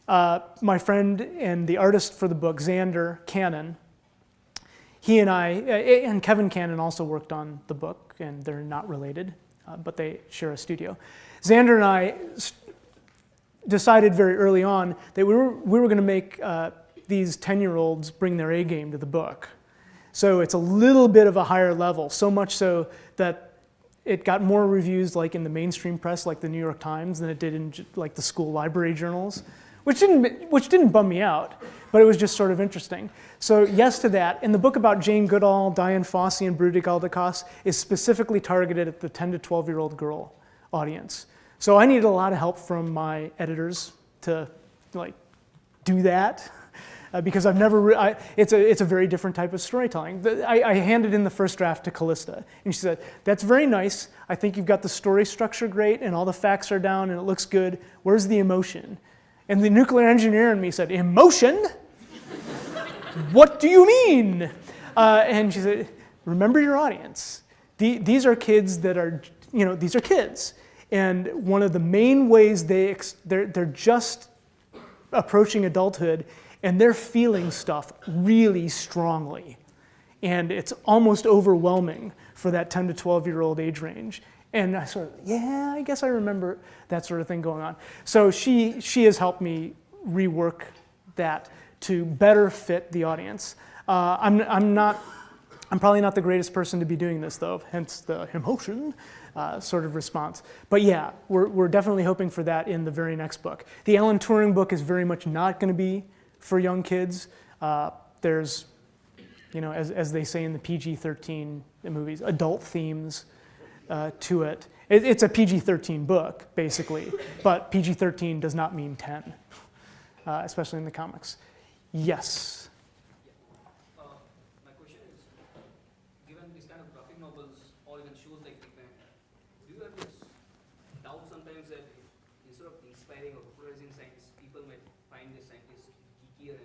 My friend and the artist for the book, Xander Cannon, he and I, and Kevin Cannon also worked on the book, and they're not related, but they share a studio. Xander and I decided very early on that we were going to make these 10-year-olds bring their A game to the book. So it's a little bit of a higher level, so much so that it got more reviews like in the mainstream press, like the New York Times, than it did in like the school library journals, which didn't bum me out, but it was just sort of interesting. So yes to that. And the book about Jane Goodall, Diane Fossey, and Brudig Aldecas is specifically targeted at the 10 to 12-year-old girl audience. So I needed a lot of help from my editors to do that. Because I've never, it's a very different type of storytelling. I handed in the first draft to Callista, and she said, "That's very nice. I think you've got the story structure great, and all the facts are down, and it looks good. Where's the emotion?" And the nuclear engineer in me said, "Emotion? What do you mean?" And she said, "Remember your audience. These are kids that are, these are kids, and one of the main ways they're just approaching adulthood." And they're feeling stuff really strongly. And it's almost overwhelming for that 10 to 12-year-old age range. And I sort of, yeah, I guess I remember that sort of thing going on. So she has helped me rework that to better fit the audience. I'm probably not the greatest person to be doing this, though, hence the emotion sort of response. But yeah, we're definitely hoping for that in the very next book. The Alan Turing book is very much not going to be for young kids. There's, as they say in the PG-13 movies, adult themes to it. It's a PG-13 book, basically, but PG-13 does not mean 10, especially in the comics. Yes? My question is, given this kind of graphic novels or even shows like Big Bang, do you have this doubt sometimes that instead of inspiring or popularizing science, people might find the scientists geekier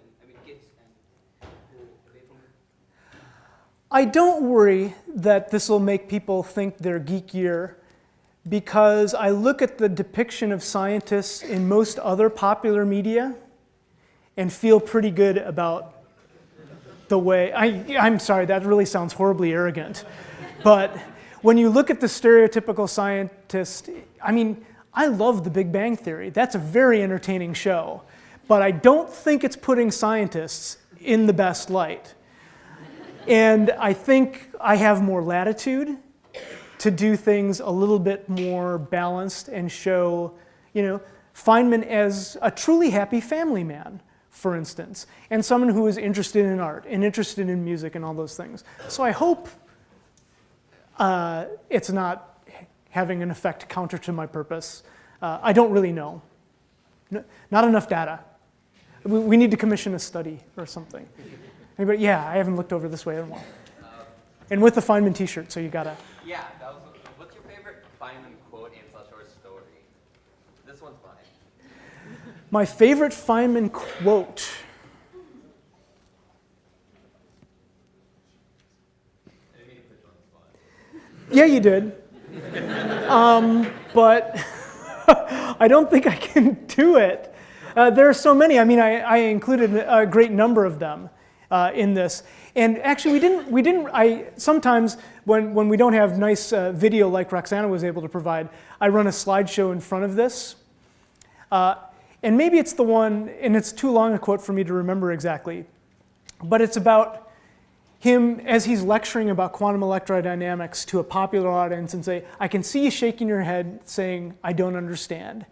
kids and go away from it? I don't worry that this will make people think they're geekier, because I look at the depiction of scientists in most other popular media and feel pretty good about the way, I'm sorry, that really sounds horribly arrogant, but when you look at the stereotypical scientist, I love The Big Bang Theory. That's a very entertaining show. But I don't think it's putting scientists in the best light. And I think I have more latitude to do things a little bit more balanced and show, Feynman as a truly happy family man, for instance, and someone who is interested in art and interested in music and all those things. So I hope it's not having an effect counter to my purpose. I don't really know. Not enough data. We need to commission a study or something. Anybody? Yeah, I haven't looked over this way in a while. And with the Feynman t-shirt, so you gotta. Yeah, what's your favorite Feynman quote in such a short story? This one's funny. My favorite Feynman quote. Yeah, you did. But I don't think I can do it. There are so many. I included a great number of them in this. And actually, we didn't. Sometimes when we don't have nice video like Roxana was able to provide, I run a slideshow in front of this. And maybe it's the one, and it's too long a quote for me to remember exactly. but it's about him as he's lecturing about quantum electrodynamics to a popular audience and say, I can see you shaking your head saying, I don't understand.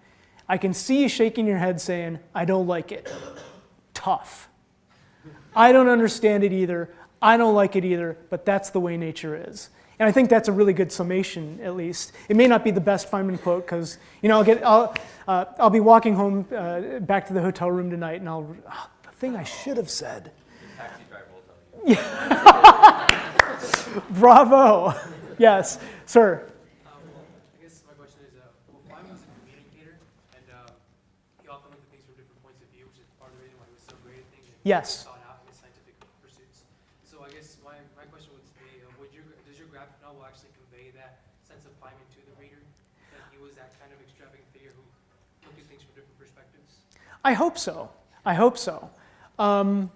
I can see you shaking your head saying, I don't like it. Tough. I don't understand it either. I don't like it either, but that's the way nature is. And I think that's a really good summation, at least. It may not be the best Feynman quote, because I'll be walking home back to the hotel room tonight, and the thing I should have said. The taxi driver will tell you. Bravo. Yes, sir. I guess my question is, Feynman was a communicator, and he often looked at things from different points of view, which is part of the reason why he was so great at things. And Yes. sought out in his scientific pursuits. So I guess my question would be, does your graphic novel actually convey that sense of Feynman to the reader? That he was that kind of extravagant figure who looked at things from different perspectives? I hope so. I hope so. The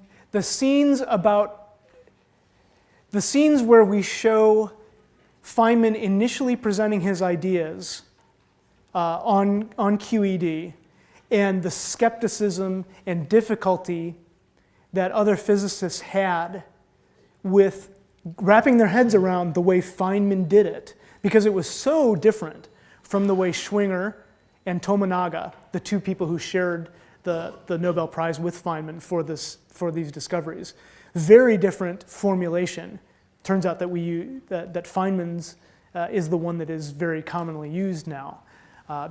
scenes where we show Feynman initially presenting his ideas on QED, and the skepticism and difficulty that other physicists had with wrapping their heads around the way Feynman did it, because it was so different from the way Schwinger and Tomonaga, the two people who shared the Nobel Prize with Feynman for these discoveries. Very different formulation. Turns out that that Feynman's is the one that is very commonly used now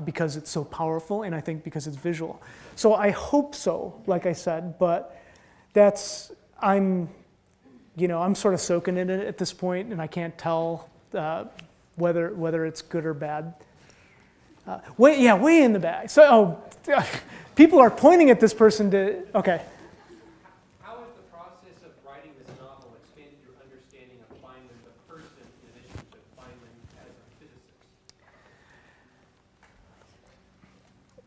because it's so powerful, and I think because it's visual. So I hope so, like I said, but I'm sort of soaking in it at this point, and I can't tell whether it's good or bad. Way in the bag. So, people are pointing at this person to, okay. How has the process of writing this novel expanded your understanding of Feynman, the person, in addition to Feynman as a physicist?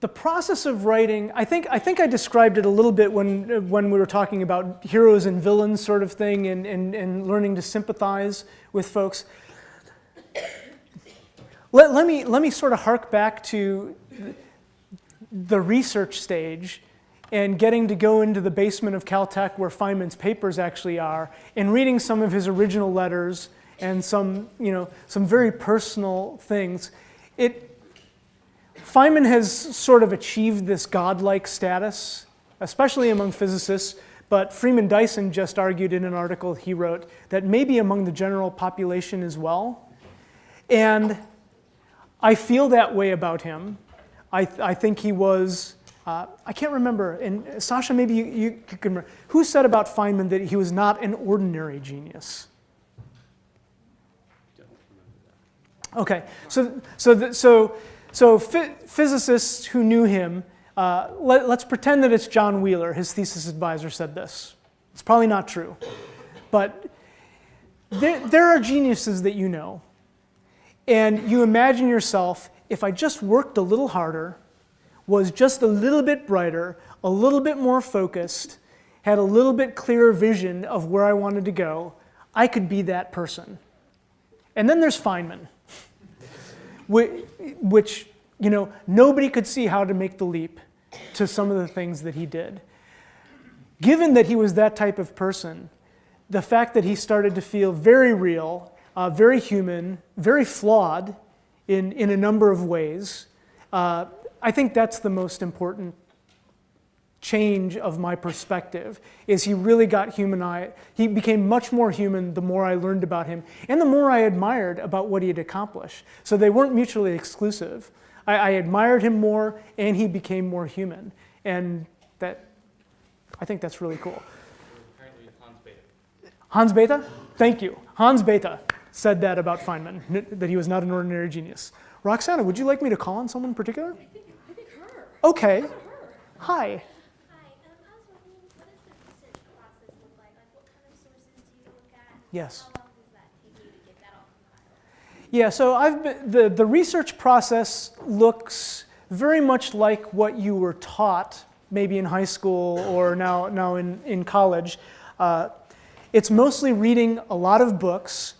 The process of writing, I think I described it a little bit when we were talking about heroes and villains sort of thing, and learning to sympathize with folks. Let me sort of hark back to the research stage and getting to go into the basement of Caltech where Feynman's papers actually are, and reading some of his original letters and some very personal things. Feynman has sort of achieved this godlike status, especially among physicists, but Freeman Dyson just argued in an article he wrote that maybe among the general population as well. And I feel that way about him. I think he was, I can't remember, and Sasha, maybe you can remember, who said about Feynman that he was not an ordinary genius? Okay, so physicists who knew him, let's pretend that it's John Wheeler, his thesis advisor, said this. It's probably not true, but there are geniuses that you know. And you imagine yourself, if I just worked a little harder, was just a little bit brighter, a little bit more focused, had a little bit clearer vision of where I wanted to go, I could be that person. And then there's Feynman, which nobody could see how to make the leap to some of the things that he did. Given that he was that type of person, the fact that he started to feel very real, very human, very flawed in a number of ways, I think that's the most important change of my perspective, is he really got humanized. He became much more human the more I learned about him, and the more I admired about what he had accomplished. So they weren't mutually exclusive. I admired him more, and he became more human. And I think that's really cool. Apparently Hans Bethe. Hans Bethe? Thank you. Hans Bethe said that about Feynman, that he was not an ordinary genius. Roxana, would you like me to call on someone in particular? I think her. Okay. Her. Hi. Hi. I was wondering, what does the research process look like? Like, what kind of sources do you look at? Yes. How long does that take you to get that all compiled? Yeah, so the research process looks very much like what you were taught, maybe in high school or now in college. It's mostly reading a lot of books.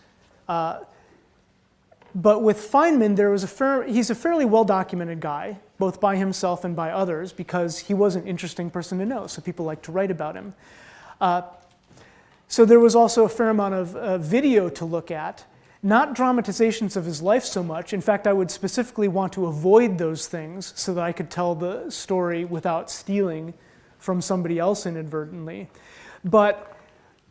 But with Feynman, he's a fairly well-documented guy, both by himself and by others, because he was an interesting person to know, so people like to write about him. So there was also a fair amount of video to look at, not dramatizations of his life so much. In fact, I would specifically want to avoid those things so that I could tell the story without stealing from somebody else inadvertently. But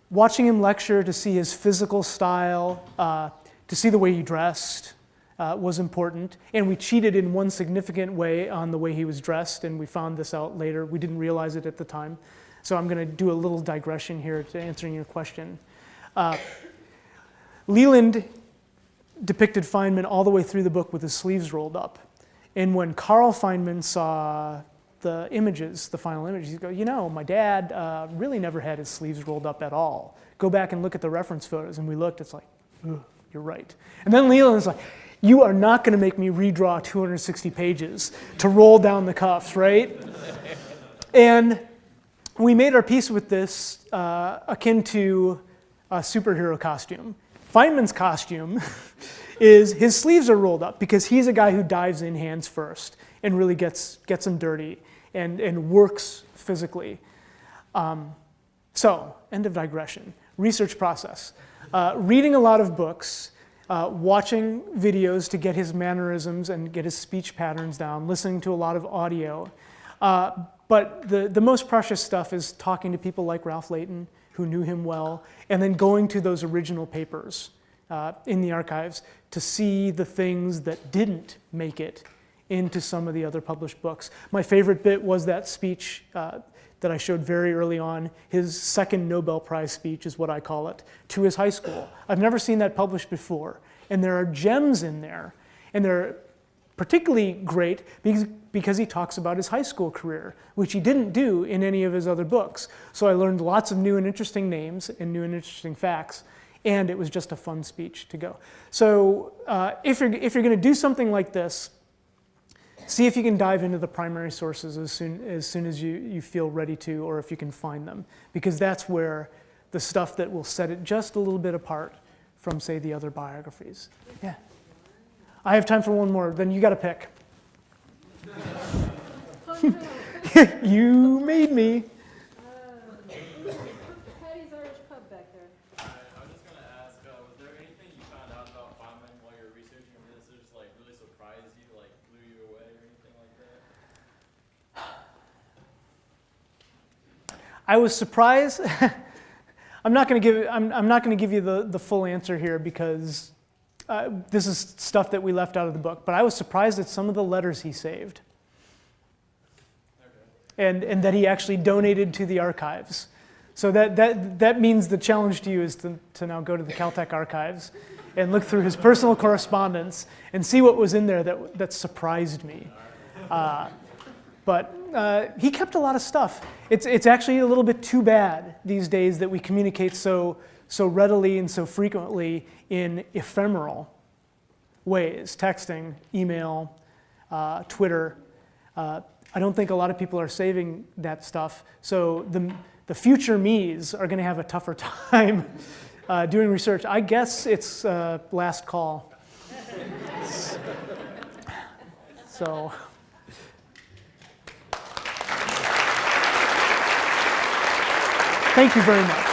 watching him lecture, to see his physical style, to see the way he dressed was important. And we cheated in one significant way on the way he was dressed, and we found this out later. We didn't realize it at the time. So I'm going to do a little digression here to answering your question. Leland depicted Feynman all the way through the book with his sleeves rolled up. And when Carl Feynman saw the images, the final images, he'd go, you know, my dad really never had his sleeves rolled up at all. Go back and look at the reference photos. And we looked, it's like, you're right. And then Leland's like, you are not going to make me redraw 260 pages to roll down the cuffs, right? And we made our peace with this akin to a superhero costume. Feynman's costume is his sleeves are rolled up because he's a guy who dives in hands first and really gets them dirty and works physically. So, end of digression. Research process. Reading a lot of books, watching videos to get his mannerisms and get his speech patterns down, listening to a lot of audio. But the most precious stuff is talking to people like Ralph Layton, who knew him well, and then going to those original papers in the archives to see the things that didn't make it into some of the other published books. My favorite bit was that speech that I showed very early on, his second Nobel Prize speech is what I call it, to his high school. I've never seen that published before, and there are gems in there, and they're particularly great because he talks about his high school career, which he didn't do in any of his other books. So I learned lots of new and interesting names and new and interesting facts, and it was just a fun speech to go. So if you're going to do something like this, see if you can dive into the primary sources as soon as you feel ready to, or if you can find them, because that's where the stuff that will set it just a little bit apart from, say, the other biographies. Yeah. I have time for one more, then you got to pick. You made me. Patty's orange pub back there. I was just going to ask, was there anything you found out about Feynman while you were researching this that just like really surprised you, like blew you away or anything like that? I was surprised. I'm not going to give you the full answer here because this is stuff that we left out of the book. But I was surprised at some of the letters he saved, and that he actually donated to the archives. So that means the challenge to you is to now go to the Caltech archives and look through his personal correspondence and see what was in there that surprised me. But he kept a lot of stuff. It's actually a little bit too bad these days that we communicate so readily and so frequently in ephemeral ways, texting, email, Twitter. I don't think a lot of people are saving that stuff. So the future me's are going to have a tougher time doing research. I guess it's last call. So. Thank you very much.